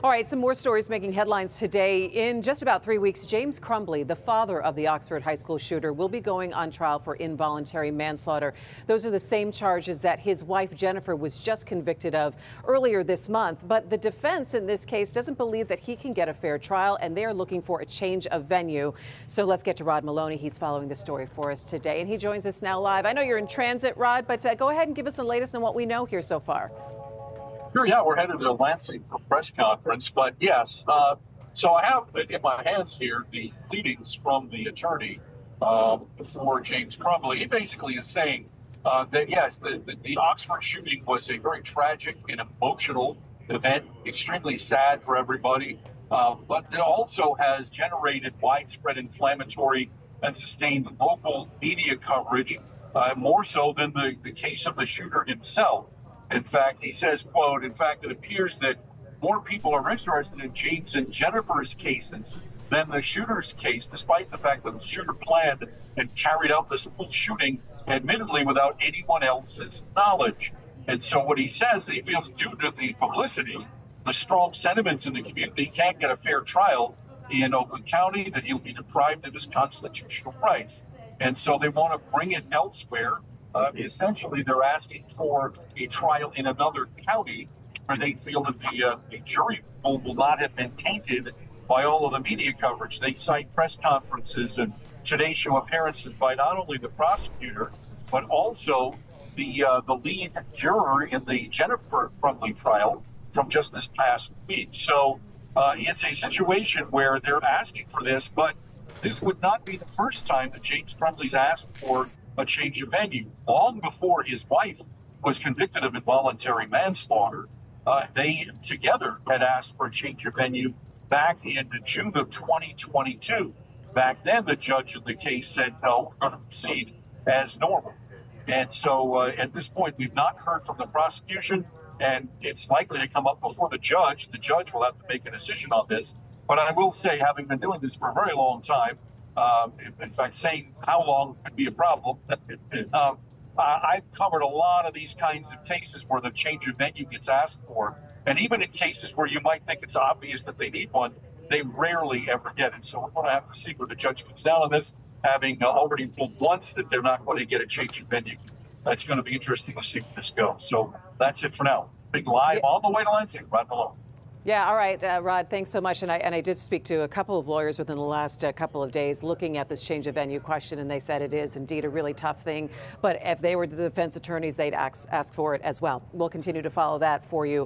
All right, some more stories making headlines today. In just about 3 weeks, James Crumbley, the father of the Oxford High School shooter, will be going on trial for involuntary manslaughter. Those are the same charges that his wife Jennifer was just convicted of earlier this month. But the defense in this case doesn't believe that he can get a fair trial, and they're looking for a change of venue. So let's get to Rod Maloney. He's following the story for us today, and he joins us now live. I know you're in transit, Rod, but go ahead and give us the latest on what we know here so far. Sure, yeah, we're headed to Lansing for press conference, but yes, so I have in my hands here the pleadings from the attorney for James Crumbley. He basically is saying that yes, the Oxford shooting was a very tragic and emotional event, extremely sad for everybody, but it also has generated widespread inflammatory and sustained local media coverage, more so than the case of the shooter himself. In fact, he says, quote, "In fact, it appears that more people are interested in James and Jennifer's cases than the shooter's case, despite the fact that the shooter planned and carried out this full shooting, admittedly without anyone else's knowledge." And so what he says, he feels due to the publicity, the strong sentiments in the community, he can't get a fair trial in Oakland County, that he'll be deprived of his constitutional rights. And so they want to bring it elsewhere. Essentially, they're asking for a trial in another county where they feel that the jury pool will not have been tainted by all of the media coverage. They cite press conferences and Today Show appearances by not only the prosecutor, but also the lead juror in the Jennifer Crumbley trial from just this past week. So it's a situation where they're asking for this, but this would not be the first time that James Crumbley's asked for a change of venue. Long before his wife was convicted of involuntary manslaughter, they together had asked for a change of venue back in June of 2022. Back then, the judge in the case said, no, we're going to proceed as normal. And so at this point, we've not heard from the prosecution, and it's likely to come up before the judge. The judge will have to make a decision on this. But I will say, having been doing this for a very long time, in fact, saying how long could be a problem. I've covered a lot of these kinds of cases where the change of venue gets asked for. And even in cases where you might think it's obvious that they need one, they rarely ever get it. So we're going to have to see where the judge comes down on this, having already ruled once that they're not going to get a change of venue. It's going to be interesting to see where this goes. So that's it for now. Big live all the way to Lansing, right below. Yeah, all right, Rod, thanks so much. And I did speak to a couple of lawyers within the last couple of days looking at this change of venue question, and they said it is indeed a really tough thing. But if they were the defense attorneys, they'd ask for it as well. We'll continue to follow that for you.